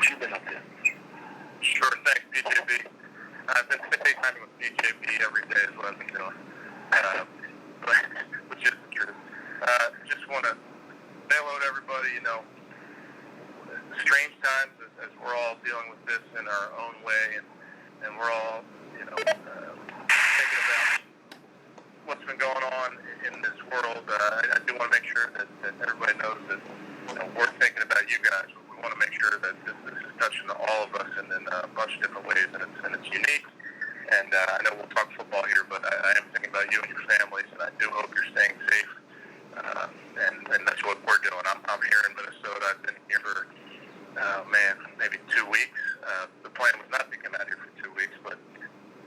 what you've been up to. Sure, thanks, BJB. I've been FaceTiming with BJB every day is what I've been doing, which is the truth. Just want to say hello to everybody. Strange times as we're all dealing with this in our own way, and we're all, thinking about what's been going on in this world. I do want to make sure that everybody knows that we're thinking about you guys. We want to make sure that this is touching all of us in a bunch of different ways, and it's unique. And I know we'll talk football here, but I am thinking about you and your families, and I do hope you're staying safe. And that's what we're doing. I'm here in Minnesota. I've been here for, maybe 2 weeks. The plan was not to come out here for 2 weeks, but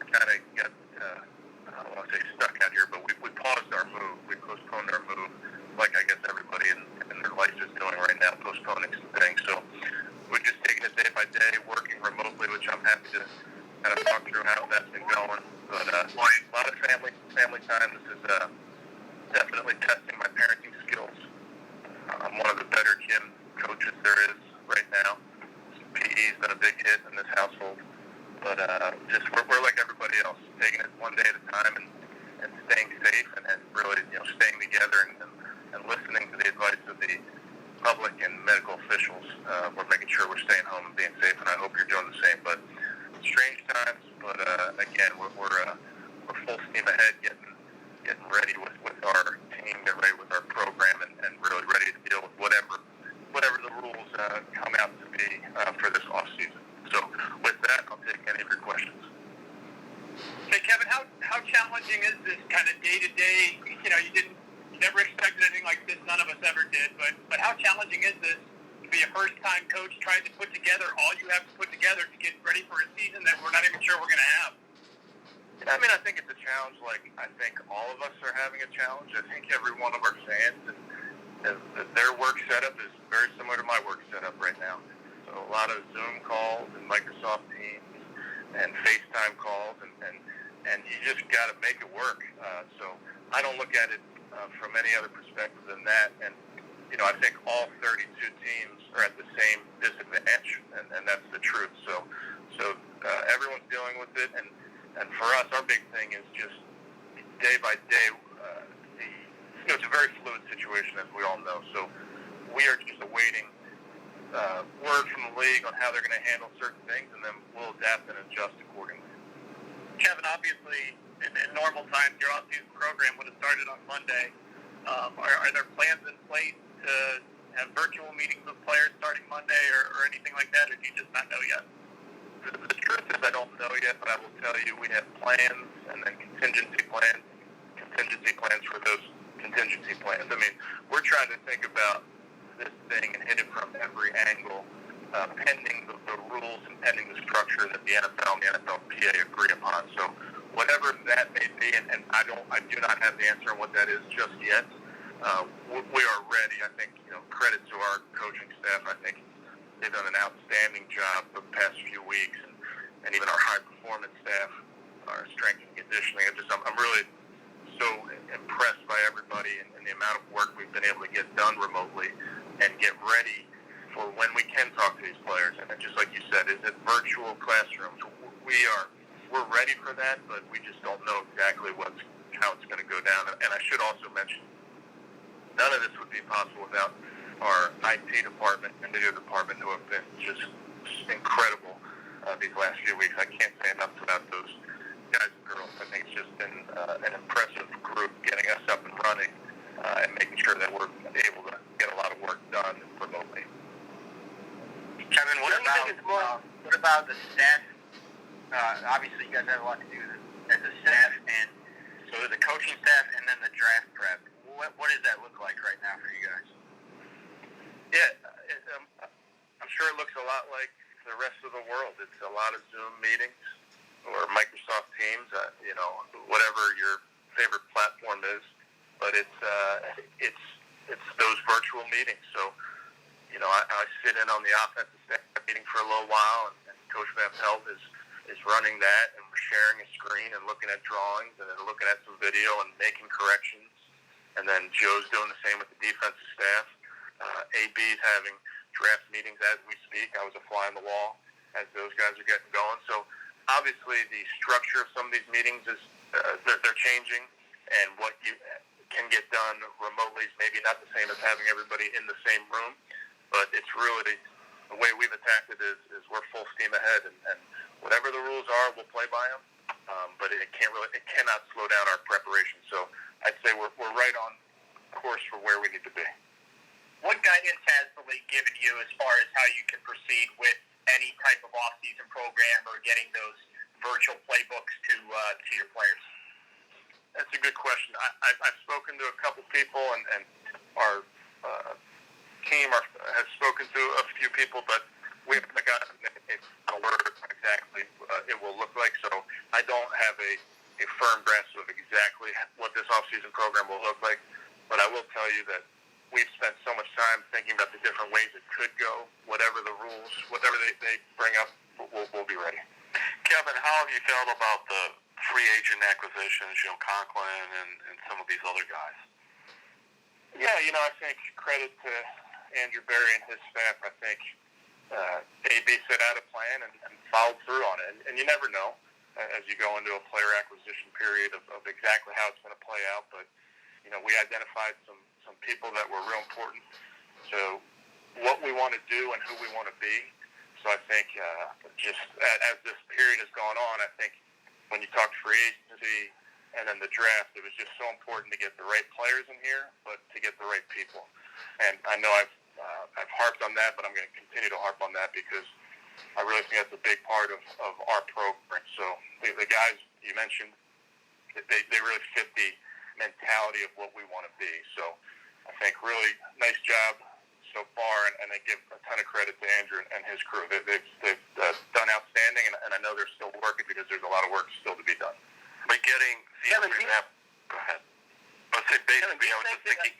kind of got, I don't want to say stuck out here, but we paused our move. We postponed our move, like I guess everybody in their life is doing right now, postponing some things. So we're just taking it day by day, working remotely, which I'm happy to kind of talk through how that's been going. But a lot of family time. This is definitely testing my parenting skills. I'm one of the better gym coaches there is right now. PE's been a big hit in this household. But just we're like everybody else, taking it one day at a time and staying safe and really staying together and listening to the advice of the public and medical officials. We're making sure we're staying home and being safe, and I hope you're doing the same. But strange times, but again, we're full steam ahead, getting ready with our team, getting ready with our program, and really ready to deal with whatever the rules come out to be for this off season. So with that, I'll take any of your questions. Hey, Kevin, how challenging is this kind of day-to-day? You never expected anything like this. None of us ever did. But how challenging is this to be a first-time coach trying to put together all you have to put together to get ready for a season that we're not even sure we're going to have? I mean, I think it's a challenge like I think all of us are having a challenge. I think every one of our fans, and their work setup is very similar to my work setup right now. So a lot of Zoom calls and Microsoft Teams and FaceTime calls, and you just got to make it work. So I don't look at it from any other perspective than that. And, I think all 32 teams are at the same disadvantage, and that's the truth. So everyone's dealing with it. And for us, our big thing is just day by day, it's a very fluid situation, as we all know. So we are just awaiting word from the league on how they're going to handle certain things, and then we'll adapt and adjust accordingly. Kevin, obviously, in normal times, your off-season program would have started on Monday. Are there plans in place to have virtual meetings with players starting Monday or anything like that, or do you just not know yet? The truth is I don't know yet, but I will tell you we have plans and then contingency plans for those contingency plans. I mean, we're trying to think about this thing and hit it from every angle, pending the rules and pending the structure that the NFL and the NFLPA agree upon. So whatever that may be, and I do not have the answer on what that is just yet. We are ready. I think, credit to our coaching staff. I think they've done an outstanding job the past few weeks, and even our high performance staff, our strength and conditioning. I'm really so impressed by everybody and the amount of work we've been able to get done remotely and get ready for when we can talk to these players. And just like you said, is it virtual classrooms? We're ready for that, but we just don't know exactly how it's going to go down. And I should also mention, none of this would be possible without our IT department and video department, who have been just incredible these last few weeks. I can't say enough about those guys and girls. I think it's just been an impressive group getting us up and running and making sure that we're able to get a lot of work done remotely. Kevin, what about the staff? Obviously, you guys have a lot to do as a staff, and so the coaching staff and then the draft prep. What does that look like right now for you guys? Yeah, I'm sure it looks a lot like the rest of the world. It's a lot of Zoom meetings or Microsoft Teams, whatever your favorite platform is. But it's those virtual meetings. So, I sit in on the offensive staff meeting for a little while, and Coach Van Pelt is running that, and we're sharing a screen and looking at drawings and then looking at some video and making corrections. And then Joe's doing the same with the defensive staff. AB's having draft meetings as we speak. I was a fly on the wall as those guys are getting going. So obviously the structure of some of these meetings is they're changing, and what you can get done remotely is maybe not the same as having everybody in the same room. But it's really the way we've attacked it is we're full steam ahead, and whatever the rules are, we'll play by them. But it cannot slow down our preparation. So I'd say we're right on course for where we need to be. What guidance has the league given you as far as how you can proceed with any type of off-season program or getting those virtual playbooks to your players? That's a good question. I've spoken to a couple people, and our team has spoken to a few people, but we haven't gotten a word exactly it will look like. So I don't have a firm grasp of exactly what this off-season program will look like. But I will tell you that we've spent so much time thinking about the different ways it could go. Whatever the rules, whatever they bring up, we'll be ready. Kevin, how have you felt about the free agent acquisitions, Conklin and some of these other guys? Yeah, I think credit to Andrew Berry and his staff. I think AB set out a plan and followed through on it. And you never know as you go into a player acquisition period of exactly how it's going to play out. But, we identified some people that were real important to what we want to do and who we want to be. So I think just as this period has gone on, I think when you talk free agency and then the draft, it was just so important to get the right players in here, but to get the right people. And I know I've harped on that, but I'm going to continue to harp on that because I really think that's a big part of our program. So the guys you mentioned, they really fit the mentality of what we want to be. So I think really nice job so far, and I give a ton of credit to Andrew and his crew. They've done outstanding, and I know they're still working because there's a lot of work still to be done. By getting, Kevin, for example, go ahead. I was saying basically, I was just thinking,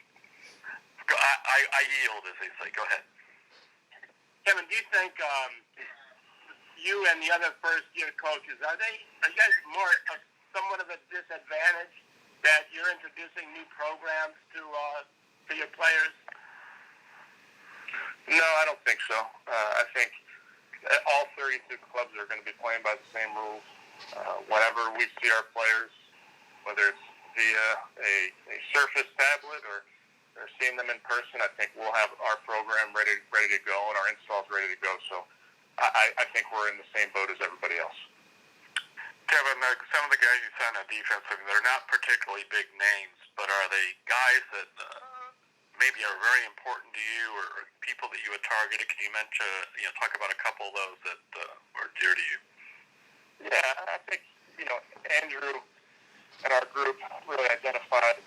I yield, as they say. Go ahead. Kevin, do you think you and the other first-year coaches, are you guys more somewhat of a disadvantage that you're introducing new programs to your players? No, I don't think so. I think all 32 clubs are going to be playing by the same rules. Whenever we see our players, whether it's via a Surface tablet or seeing them in person, I think we'll have our program ready to go and our installs ready to go. So I think we're in the same boat as everybody else. Kevin, some of the guys you signed on defense, they're not particularly big names, but are they guys that maybe are very important to you or people that you would target? Can you mention, talk about a couple of those that are dear to you? Yeah, I think, Andrew and our group really identified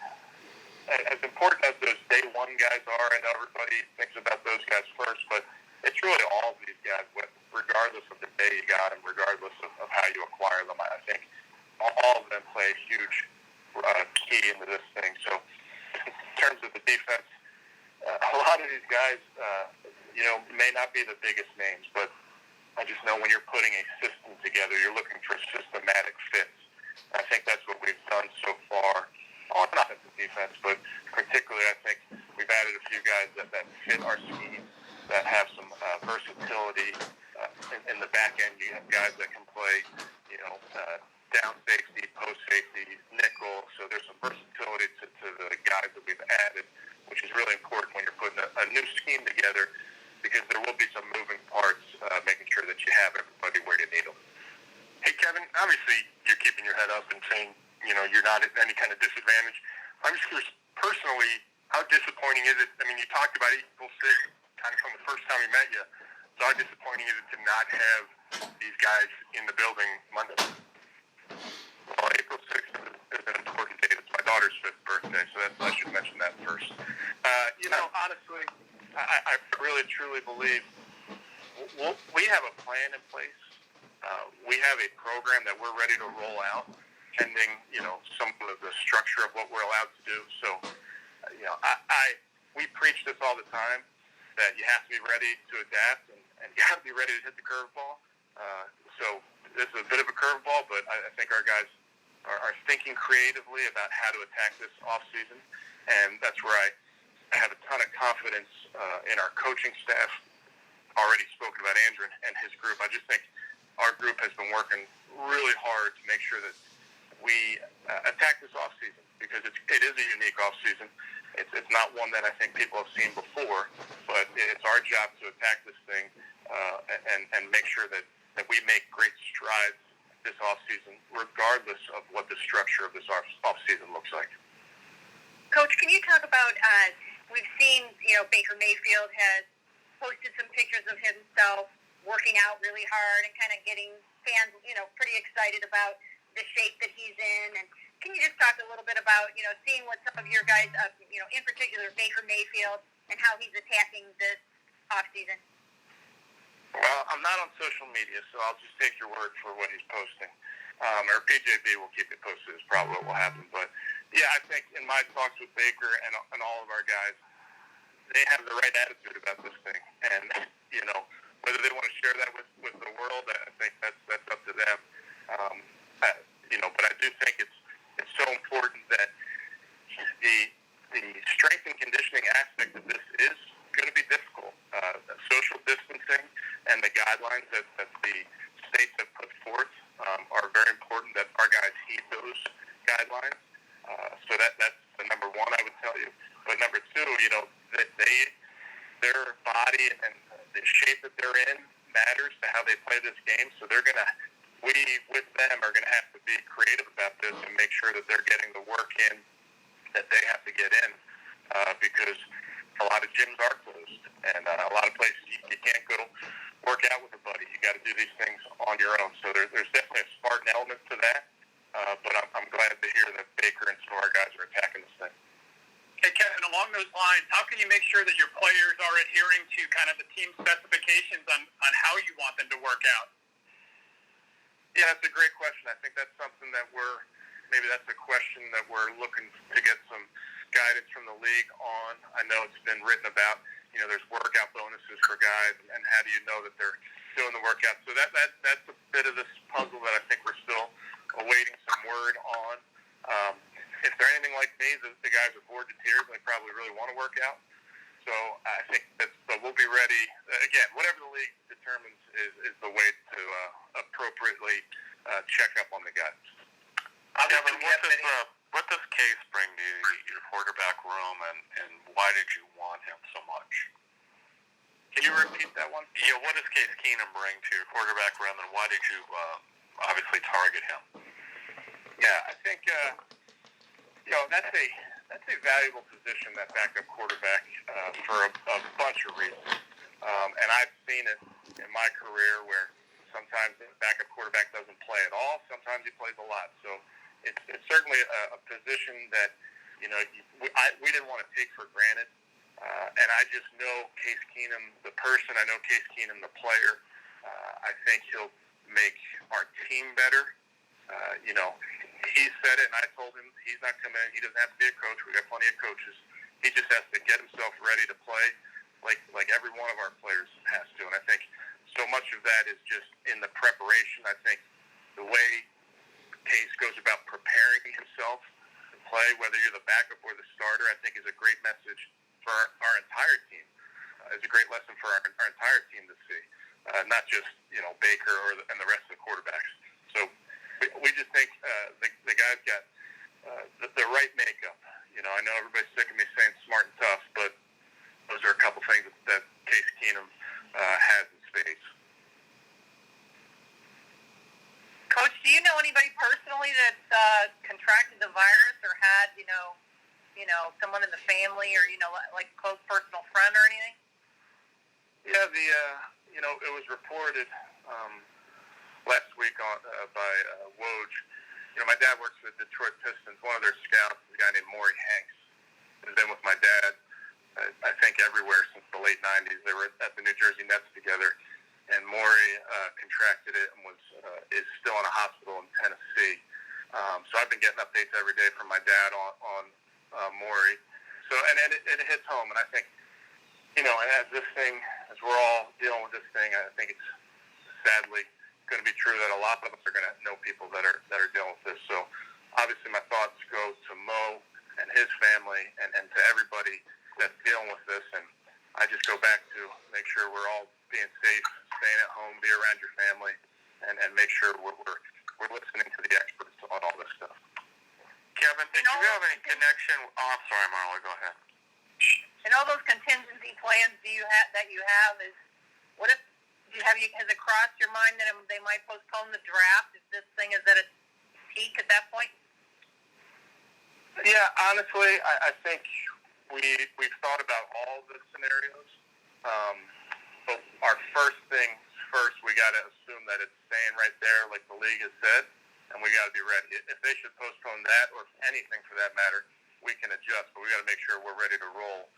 as important as those day one guys are, and everybody thinks about those guys first, but it's really all of these guys, regardless of the day you got them, regardless of how you acquire them. I think all of them play a huge key into this thing. So in terms of the defense, a lot of these guys, may not be the biggest names, but I just know when you're putting a system together, you're looking for systematic fits. I think that's what we've done so far on offensive defense, but particularly I think we've added a few guys that fit our scheme, that have some versatility in the back end. You have guys that can play, down safety, post safety, nickel. So there's some versatility to the guys that we've added, which is really important when you're putting a new scheme together, because there will be some moving parts, making sure that you have everybody where you need them. Hey, Kevin, obviously you're keeping your head up and saying, you're not at any kind of disadvantage. I'm just curious, personally, how disappointing is it? I mean, you talked about April 6th, kind of from the first time we met you. So how disappointing is it to not have these guys in the building Monday? Well, April 6th is an important date. It's my daughter's 5th birthday, so I should mention that first. Honestly, I really, truly believe we have a plan in place. We have a program that we're ready to roll out, pending, some of the structure of what we're allowed to do. So, we preach this all the time, that you have to be ready to adapt and you have to be ready to hit the curveball. So this is a bit of a curveball, but I think our guys are thinking creatively about how to attack this off season, and that's where I have a ton of confidence in our coaching staff working really hard to make sure that we attack this off season, because it is a unique off season. It's not one that I think people have seen before, but it's our job to attack this thing and make sure that we make great strides this off season, regardless of what the structure of this off season looks like. Coach, can you talk about, we've seen, Baker Mayfield has posted some pictures of himself working out really hard and kind of getting fans, pretty excited about the shape that he's in. And can you just talk a little bit about, seeing what some of your guys, in particular Baker Mayfield, and how he's attacking this offseason? Well, I'm not on social media, so I'll just take your word for what he's posting. Or PJB will keep it posted is probably what will happen. But, yeah, I think in my talks with Baker and all of our guys, they have the right attitude about this thing. And, whether they want to share that with the world, I think that's up to them. But I do think it's so important that the strength and conditioning aspect of this is going to be difficult. Social distancing and the guidelines that the states have put forth are very important that our guys heed those guidelines. So that's the number one I would tell you. But number two, that their body and the shape that they're in matters to how they play this game. So we with them are going to have to be creative about this and make sure that they're getting the work in that they have to get in, because a lot of gyms are closed, and a lot of places you can't go work out with a buddy. You got to do these things on your own. So there's definitely a Spartan element to that. But I'm glad to hear that Baker and some of our guys are attacking this thing. Okay, Kevin, along those lines, how can you make sure that your players are adhering to kind of the team specifications on how you want them to work out? Yeah, that's a great question. I think that's something that that's a question that we're looking to get some guidance from the league on. I know it's been written about, there's workout bonuses for guys, and how do you know that they're doing the workout? So that's a bit of this puzzle that I think we're still awaiting some word on. If they're anything like me, the guys are bored to tears and they probably really want to work out. So I think but we'll be ready. Again, whatever the league determines is the way to appropriately check up on the guys. Kevin, what does Case bring to your quarterback room, and why did you want him so much? Can you repeat that one? Yeah, what does Case Keenum bring to your quarterback room, and why did you obviously target him? Yeah, I think that's a valuable position, that backup quarterback, for a bunch of reasons. And I've seen it in my career where sometimes the backup quarterback doesn't play at all. Sometimes he plays a lot. So it's certainly a position that we didn't want to take for granted. And I just know Case Keenum, the person. I know Case Keenum, the player. I think he'll make our team better. He said it, and I told him he's not coming in. He doesn't have to be a coach. We got plenty of coaches. He just has to get himself ready to play like every one of our players has to. And I think so much of that is just in the preparation. I think the way Case goes about preparing himself to play, whether you're the backup or the starter, I think is a great message for our entire team. It's a great lesson for our entire team to see, not just Baker and the rest of the quarterbacks. So we just think the guy's got the right makeup. I know everybody's sick of me saying smart and tough, but those are a couple things that Case Keenum has in spades. Coach, do you know anybody personally that's contracted the virus or had, someone in the family or, like a close personal friend or anything? Yeah, it was reported last week by Woj. My dad works for the Detroit Pistons. One of their scouts is a guy named Maury Hanks. He's been with my dad, I think, everywhere since the late 90s. They were at the New Jersey Nets together, and Maury contracted it and is still in a hospital in Tennessee. So I've been getting updates every day from my dad on Maury. So and it hits home, and I think as we're all dealing with this thing, I think it's sadly going to be true that a lot of us are going to know people that are dealing with this. So obviously my thoughts go to Mo and his family and to everybody that's dealing with this. And I just go back to make sure we're all being safe, staying at home, be around your family, and make sure we're listening to the experts on all this stuff. Kevin, did you have any connection? Oh, I'm sorry, Marla. Go ahead. And all those contingency plans that you have is, what if has it crossed your mind that they might postpone the draft if this thing is at its peak at that point? Yeah, honestly, I think we've thought about all the scenarios. But our first things first, we got to assume that it's staying right there, like the league has said, and we got to be ready. If they should postpone that, or anything for that matter, we can adjust. But we got to make sure we're ready to roll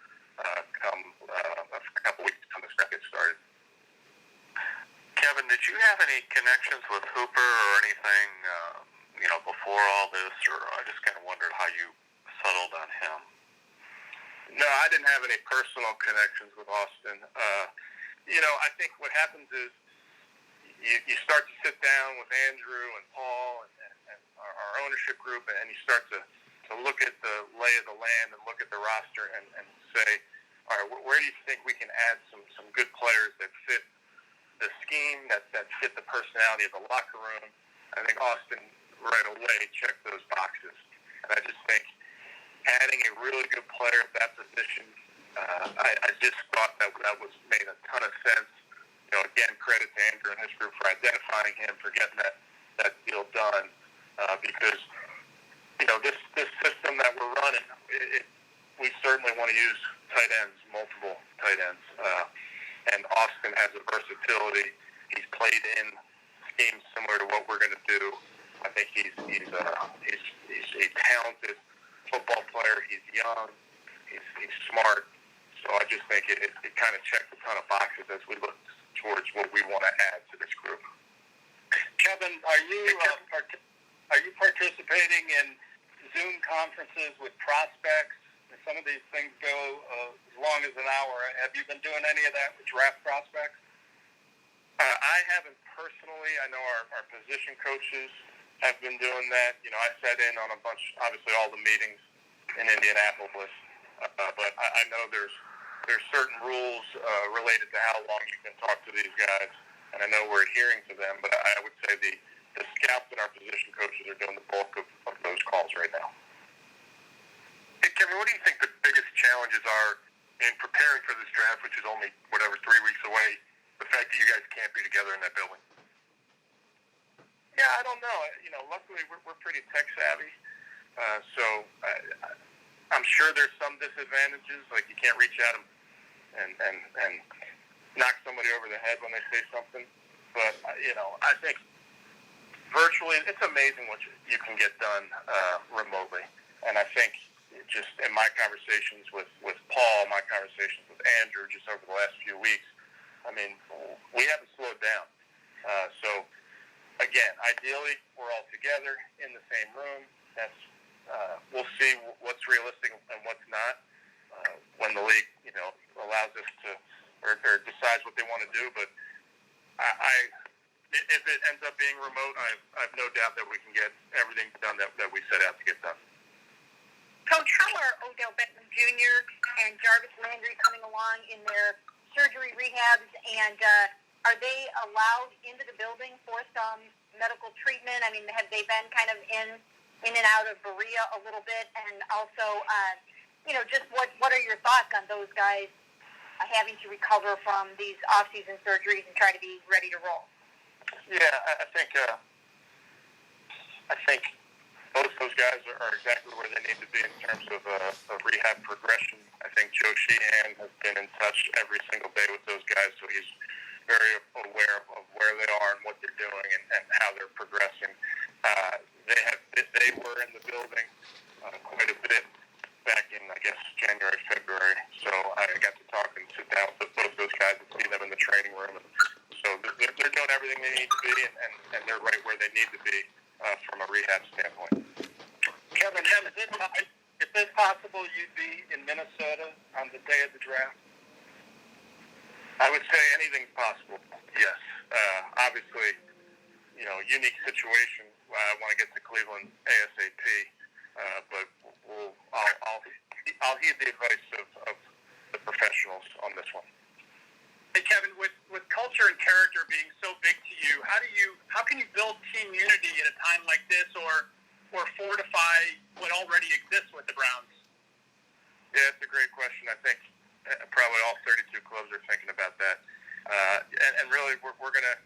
come a couple weeks when this gets started. Kevin, did you have any connections with Hooper or anything, before all this, or I just kind of wondered how you settled on him? No, I didn't have any personal connections with Austin. I think what happens is you start to sit down with Andrew and Paul and our ownership group, and you start to look at the lay of the land and look at the roster and say, all right, where do you think we can add some good players that fit the scheme, that fit the personality of the locker room? I think Austin right away checked those boxes. And I just think adding a really good player at that position, I just thought that was made a ton of sense. Again, credit to Andrew and his group for identifying him, for getting that deal done. Because, this system that we're running, we certainly want to use tight ends, multiple tight ends. And Austin has a versatility. He's played in schemes similar to what we're going to do. I think he's a talented football player. He's young. He's smart. So I just think it kind of checked a ton of boxes as we look towards what we want to add to this group. Kevin, are you participating in Zoom conferences with prospects? Some of these things go as long as an hour. Have you been doing any of that with draft prospects? I haven't personally. I know our position coaches have been doing that. I sat in on a bunch, obviously all the meetings in Indianapolis, but I know there's certain rules related to how long you can talk to these guys, and I know we're adhering to them. But I would say the scouts and our position coaches are doing the bulk of those calls right now. Hey, Kevin, what do you think the biggest challenges are in preparing for this draft, which is only, 3 weeks away, the fact that you guys can't be together in that building? Yeah, I don't know. Luckily we're pretty tech savvy, so I'm sure there's some disadvantages, like you can't reach out and knock somebody over the head when they say something. But I think virtually it's amazing what you can get done remotely, and I think just in my conversations with Paul, my conversations with Andrew, just over the last few weeks, I mean, we haven't slowed down. So, again, ideally, we're all together in the same room. We'll see what's realistic and what's not when the league, allows us to or decides what they want to do. But if it ends up being remote, I have no doubt that we can get everything done that we set out to get done. Coach, how are Odell Beckham Jr. and Jarvis Landry coming along in their surgery rehabs, and are they allowed into the building for some medical treatment? I mean, have they been kind of in and out of Berea a little bit? And also, just what are your thoughts on those guys having to recover from these off-season surgeries and try to be ready to roll? Yeah, I think both those guys are exactly where they need to be in terms of rehab progression. I think Joe Sheehan has been in touch every single day with those guys, so he's very aware of where they are and what they're doing and how they're progressing. They were in the building quite a bit back in, I guess, January, February. So I got to talk and sit down with both those guys and see them in the training room. And so they're doing everything they need to be, and they're right where they need to be from a rehab standpoint. Kevin, is it possible you'd be in Minnesota on the day of the draft? I would say anything's possible, yes. Obviously, unique situation. I want to get to Cleveland ASAP, but I'll heed the advice of the professionals on this one. Hey, Kevin, with culture culture and character being so big to you, how can you build team unity at a time like this, or fortify what already exists with the Browns? Yeah, it's a great question. I think probably all 32 clubs are thinking about that, and really we're going to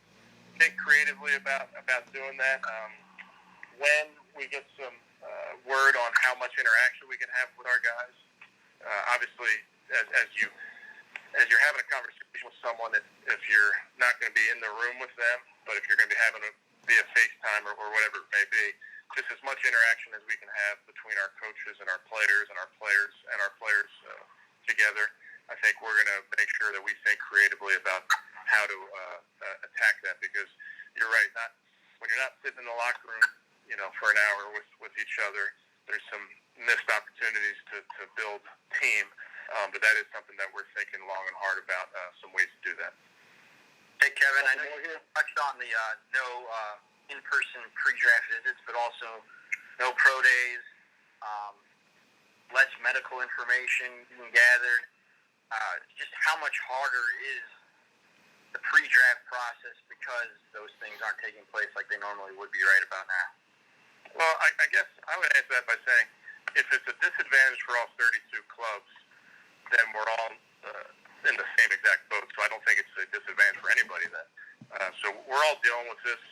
think creatively about doing that. When we get some word on how much interaction we can have with our guys, obviously, as you're having a conversation with someone, if you're not going to be in the room with them, but if you're going to be having it via FaceTime or whatever it may be, just as much interaction as we can have between our coaches and our players together. I think we're going to make sure that we think creatively about how to attack that, because you're right. When you're not sitting in the locker room, for an hour with each other, there's some missed opportunities to build team. But that is something that we're thinking long and hard about, some ways to do that. Hey, Kevin, I know you touched on the no in-person pre-draft visits, but also no pro days, less medical information being gathered. Just how much harder is the pre-draft process because those things aren't taking place like they normally would be right about now? Well, I guess I would answer that by saying if it's a disadvantage for all 32 clubs, then we're all in the same exact boat. So I don't think it's a disadvantage for anybody then. So we're all dealing with this.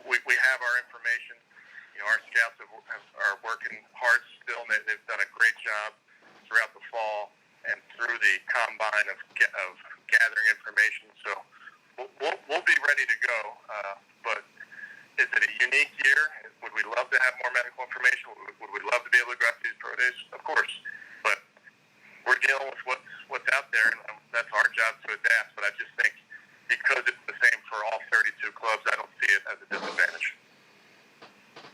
We have our information. Our scouts are working hard still, and they've done a great job throughout the fall and through the combine of gathering information. So we'll be ready to go. But is it a unique year? Would we love to have more medical information? Would we love to be able to go out to these pro days? Of course. But we're dealing with what's out there, and that's our job to adapt. But I just think because it's the same for all 32 clubs, I don't see it as a disadvantage.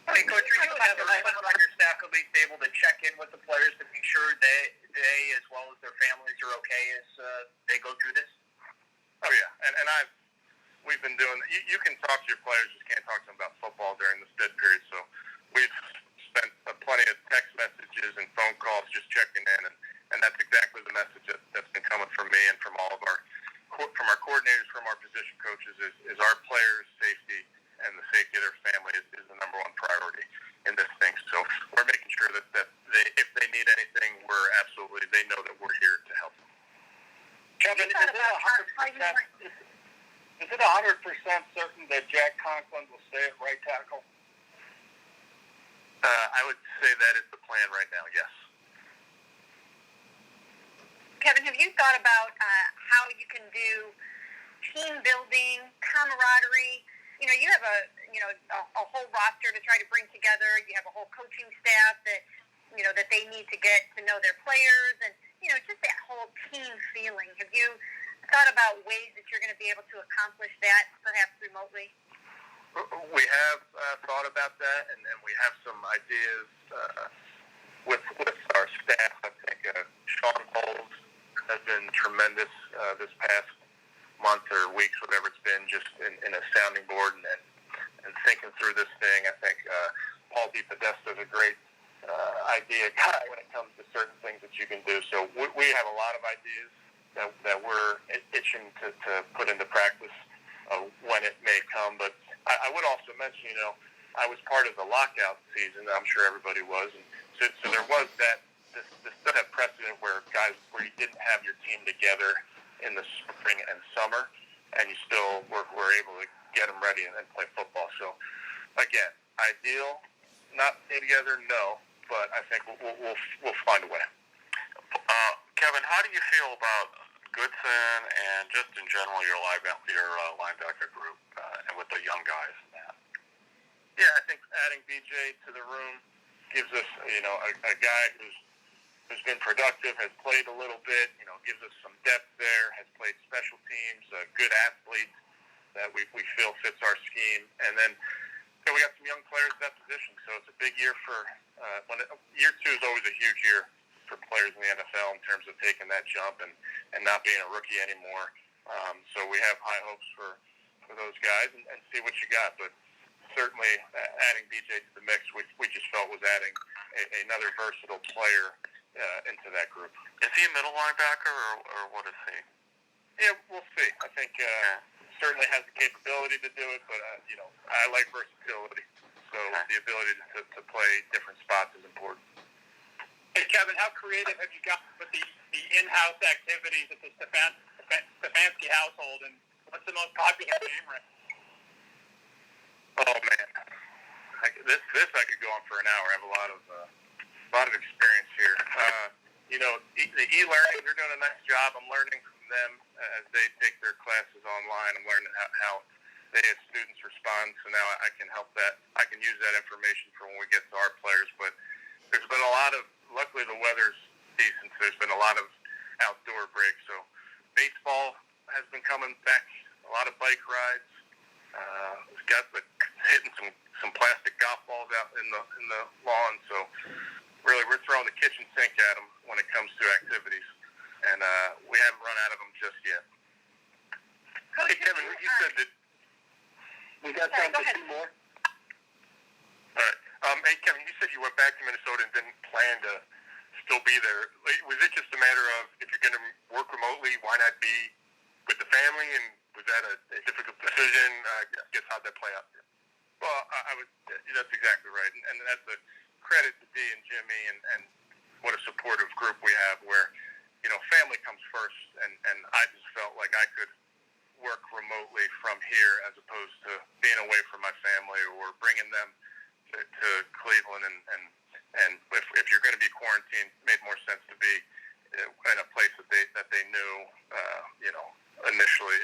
Hey, Coach, are you someone on your staff at least able to check in with the players to make sure they as well as their families are okay as they go through this? Oh, yeah. And we've been doing – you can talk to your players, just can't talk to them about football during this dead period. So we've spent plenty of text messages and phone calls just checking in, and that's exactly the message that's been coming from me and from all of our coordinators, from our position coaches, is our players' safety and the safety of their family is the number one priority in this thing. So we're making sure that if they need anything, they know that we're here to help them. Kevin, is it 100% certain that Jack Conklin will stay at right tackle? I would say that is the plan right now, yes. Kevin, have you thought about how you can do team building, camaraderie? You have a whole roster to try to bring together. You have a whole coaching staff that they need to get to know their players, and just that whole team feeling. Have you thought about ways that you're going to be able to accomplish that, perhaps remotely? We have thought about that, and we have some ideas with our staff. I think Sean Bowles has been tremendous this past month or weeks, whatever it's been, just in a sounding board and thinking through this thing. I think Paul DePodesta is a great idea guy when it comes to certain things that you can do. So we have a lot of ideas that we're itching to put into practice when it may come. But I would also mention, I was part of the lockout season. I'm sure everybody was. And so there was that. This still had precedent where you didn't have your team together in the spring and summer, and you still were able to get them ready and play football. So, again, ideal, not stay together, no, but I think we'll find a way. Kevin, how do you feel about Goodson and just in general your linebacker group and with the young guys and that? Yeah, I think adding BJ to the room gives us, a guy who's been productive, has played a little bit, gives us some depth there, has played special teams, a good athlete that we feel fits our scheme. And then we got some young players at that position. So it's a big year for year two is always a huge year for players in the NFL in terms of taking that jump and not being a rookie anymore. So we have high hopes for those guys and see what you got. But certainly adding BJ to the mix, we just felt was adding another versatile player into that group. Is he a middle linebacker or what is he? Yeah, we'll see. I think certainly has the capability to do it, but I like versatility. So the ability to play different spots is important. Hey, Kevin, how creative have you gotten with the in-house activities at the Stefanski household, and what's the most popular game right now? Oh man, this I could go on for an hour. I have a lot of experience here. The e-learning, they're doing a nice job. I'm learning from them as they take their classes online. I'm learning how they as students respond. So now I can help that. I can use that information for when we get to our players. But there's been a lot of, luckily the weather's decent. So there's been a lot of outdoor breaks. So baseball has been coming back. A lot of bike rides. We've got hitting some plastic golf balls out in the lawn. So really, we're throwing the kitchen sink at them when it comes to activities, and we haven't run out of them just yet. Coach, Hey, Kevin, you said that we got time for two more. All right. Hey, Kevin, you said you went back to Minnesota and didn't plan to still be there. Was it just a matter of if you're going to work remotely, why not be with the family? And was that a difficult decision? I guess how'd that play out? Well, that's exactly right, and that's a credit to Dee and Jimmy and what a supportive group we have where, family comes first, and I just felt like I could work remotely from here as opposed to being away from my family or bringing them to Cleveland, and if you're going to be quarantined, it made more sense to be in a place that they knew, initially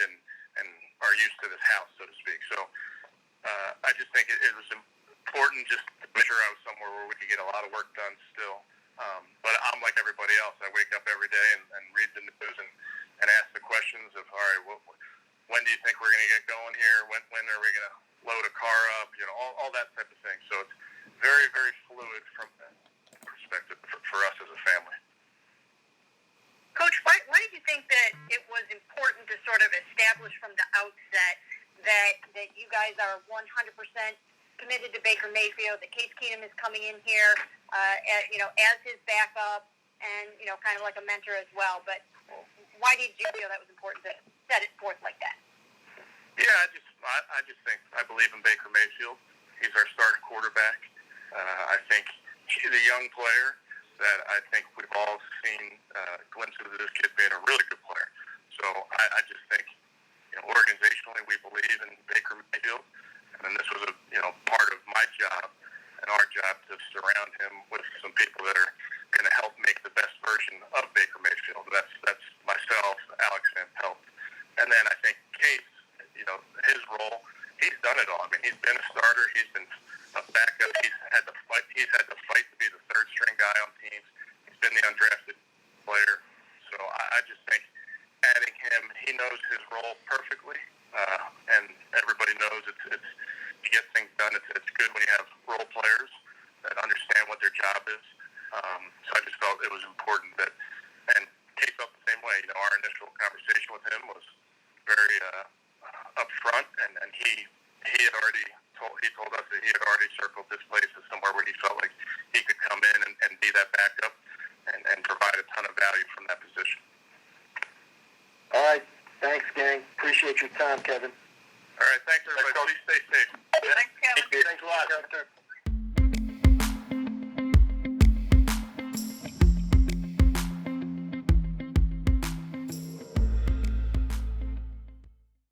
and are used to this house, so to speak. So I just think it was important just to make sure I was somewhere where we could get a lot of work done still. But I'm like everybody else. I wake up every day and read the news and ask the questions of, all right, when do you think we're going to get going here? When are we going to load a car up? All that type of thing. So it's very, very fluid from that perspective for us as a family. Coach, why did you think that it was important to sort of establish from the outset that you guys are 100% committed to Baker Mayfield, that Case Keenum is coming in here, as his backup and, kind of like a mentor as well. But why did you feel that was important to set it forth like that? Yeah, I just think I believe in Baker Mayfield. He's our starting quarterback. I think he's a young player that I think we've all seen glimpses of this kid being a really good player. So I just think, organizationally we believe in Baker Mayfield. And this was part of my job and our job to surround him with some people that are going to help make the best version of Baker Mayfield. That's myself, Alex Van Pelt. And then I think Case, his role, he's done it all. I mean, he's been a starter. He's been a backup. He's had to fight to be the third string guy on teams. He's been the undrafted player. So I just think adding him, he knows his role perfectly. And everybody knows it's to get things done. It's good when you have role players that understand what their job is. So I just felt it was important and Case felt the same way. Our initial conversation with him was very upfront, and he had already told us that he had already circled this place as somewhere where he felt like he could come in and be that backup and provide a ton of value from that position. All right. Thanks, gang. Appreciate your time, Kevin. All right. Thanks, everybody. Please stay safe. Thanks, Kevin. Thanks a lot.